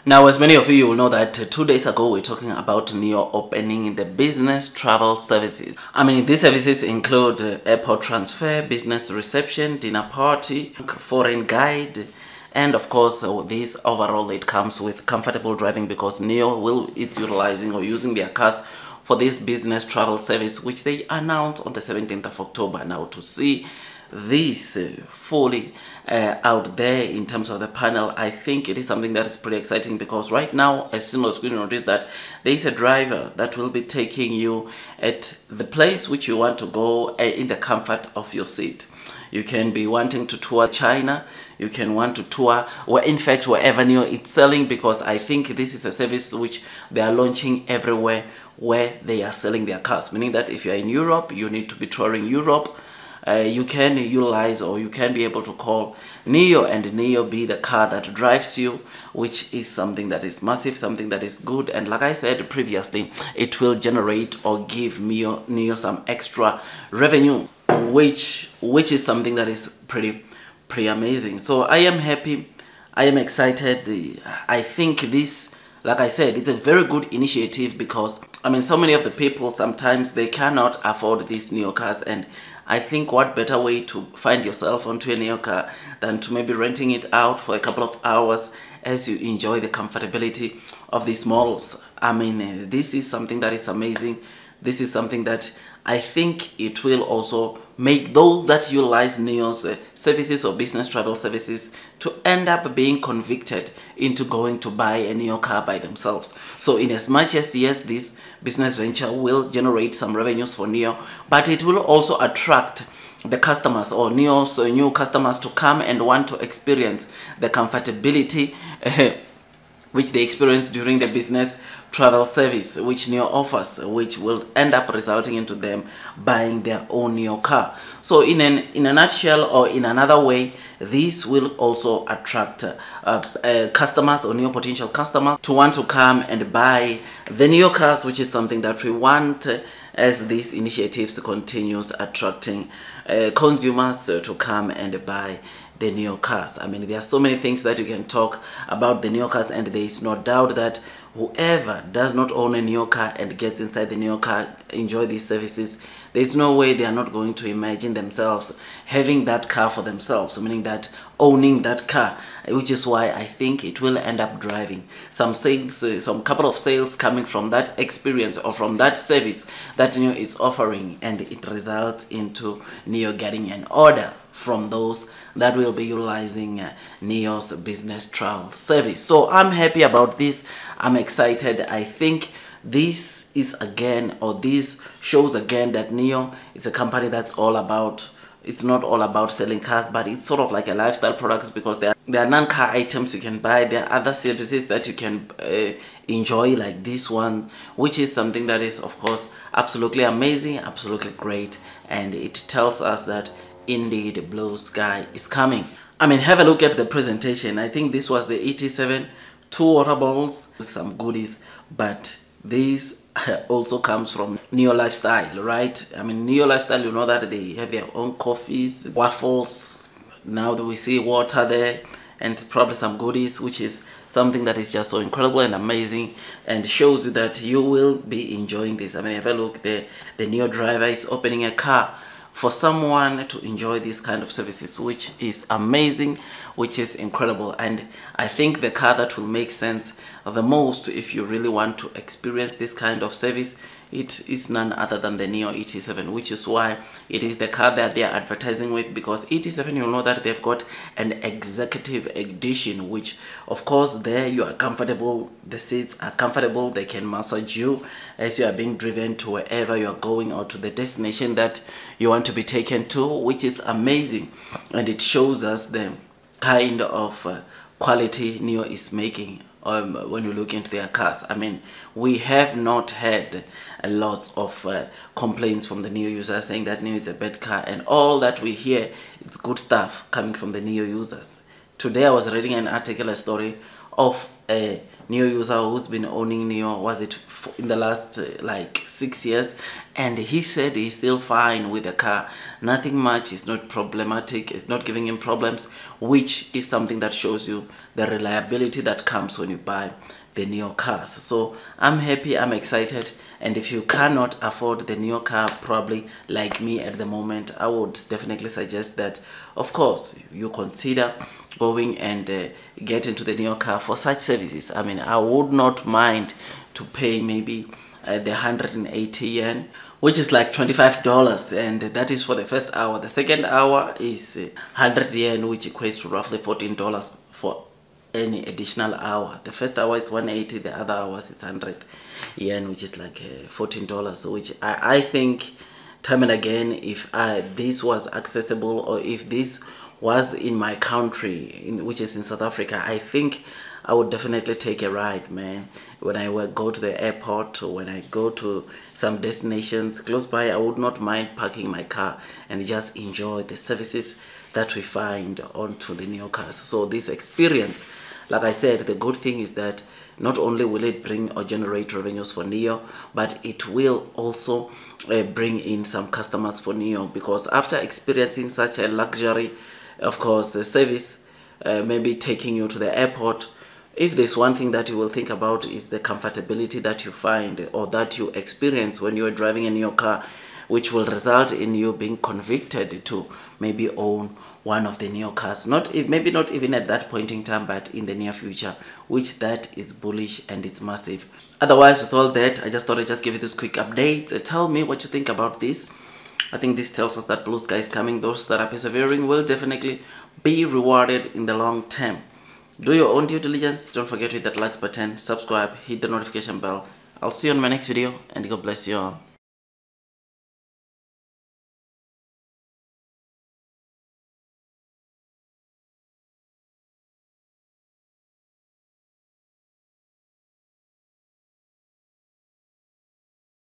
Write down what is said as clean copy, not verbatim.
Now, as many of you will know that 2 days ago we're talking about Nio opening the business travel services. I mean, these services include airport transfer, business reception, dinner party, foreign guide, and of course this overall it comes with comfortable driving because Nio it's utilizing or using their cars for this business travel service, which they announced on the 17th of October. Now, to see this fully out there in terms of the panel, I think it is something that is pretty exciting because right now, as soon as you notice that there is a driver that will be taking you at the place which you want to go in the comfort of your seat. You can be wanting to tour China, you can want to tour, or in fact wherever Nio it's selling, because I think this is a service which they are launching everywhere where they are selling their cars, meaning that if you are in Europe, you need to be touring Europe, you can utilize or you can be able to call Nio and Nio be the car that drives you, which is something that is massive, something that is good. And like I said previously, it will generate or give Nio some extra revenue, which is something that is pretty amazing. So I am happy, I am excited. I think this, like I said, it's a very good initiative because I mean, so many of the people sometimes they cannot afford these Nio cars, and I think what better way to find yourself onto a Nio car than to maybe renting it out for a couple of hours as you enjoy the comfortability of these models. I mean, this is something that is amazing. This is something that I think it will also make those that utilize Nio's services or business travel services to end up being convicted into going to buy a Nio car by themselves. So in as much as yes, this business venture will generate some revenues for Nio, but it will also attract the customers or Nio's new customers to come and want to experience the comfortability which they experience during the business travel service which Nio offers, which will end up resulting into them buying their own Nio car. So in a nutshell, or in another way, this will also attract customers or Nio potential customers to want to come and buy the Nio cars, which is something that we want as these initiatives continues attracting consumers to come and buy the Nio cars. I mean, there are so many things that you can talk about the Nio cars, and there is no doubt that whoever does not own a Nio car and gets inside the Nio car, enjoy these services, there's no way they are not going to imagine themselves having that car for themselves, meaning that owning that car, which is why I think it will end up driving some sales, some couple of sales coming from that experience or from that service that Nio is offering, and it results into Nio getting an order from those that will be utilizing Nio's business travel service. So I'm happy about this. I'm excited. I think this is again, or this shows again, that Nio is a company that's all about, it's not all about selling cars, but it's sort of like a lifestyle product, because there are non-car items you can buy. There are other services that you can enjoy, like this one, which is something that is of course absolutely amazing, absolutely great, and it tells us that indeed blue sky is coming. I mean, have a look at the presentation. I think this was the ET7, 2 water bottles with some goodies, but this also comes from Nio Lifestyle, right? I mean, Nio Lifestyle, you know that they have their own coffees, waffles. Now that we see water there, and probably some goodies, which is something that is just so incredible and amazing, and shows you that you will be enjoying this. I mean, have a look there. The Nio driver is opening a car for someone to enjoy these kind of services, which is amazing, which is incredible. And I think the car that will make sense the most if you really want to experience this kind of service, it is none other than the Nio ET7, which is why it is the car that they are advertising with, because ET7, you know that they've got an executive edition, which of course there you are comfortable, the seats are comfortable, they can massage you as you are being driven to wherever you are going or to the destination that you want to be taken to, which is amazing. And it shows us the kind of quality Nio is making when you look into their cars. I mean, we have not had a lot of complaints from the Nio users saying that Nio is a bad car, and all that we hear, it's good stuff coming from the Nio users. Today I was reading an article, a story of a Nio user who's been owning Nio, was it in the last like 6 years, and he said he's still fine with the car. Nothing much, it's not problematic, it's not giving him problems, which is something that shows you the reliability that comes when you buy the Nio cars. So I'm happy, I'm excited, and if you cannot afford the Nio car, probably like me at the moment, I would definitely suggest that, of course, you consider going and get into the Nio car for such services. I mean, I would not mind to pay maybe the 180 yen, which is like $25, and that is for the first hour. The second hour is 100 yen, which equates to roughly $14 for any additional hour. The first hour is 180, the other hours it's 100 yen, which is like $14, which I think time and again, if this was accessible, or if this was in my country, which is in South Africa, I think I would definitely take a ride, man. When I would go to the airport, or when I go to some destinations close by, I would not mind parking my car and just enjoy the services that we find onto the Nio cars. So this experience, like I said, the good thing is that not only will it bring or generate revenues for Nio, but it will also bring in some customers for Nio, because after experiencing such a luxury, of course, the service, maybe taking you to the airport, if there's one thing that you will think about is the comfortability that you find or that you experience when you're driving in your car, which will result in you being convicted to maybe own one of the Nio cars. Maybe not even at that point in time, but in the near future, which that is bullish and it's massive. Otherwise, with all that, I just thought I'd just give you this quick update. Tell me what you think about this. I think this tells us that blue sky is coming. Those that are persevering will definitely be rewarded in the long term. Do your own due diligence. Don't forget to hit that likes button, subscribe, hit the notification bell. I'll see you on my next video, and God bless you all.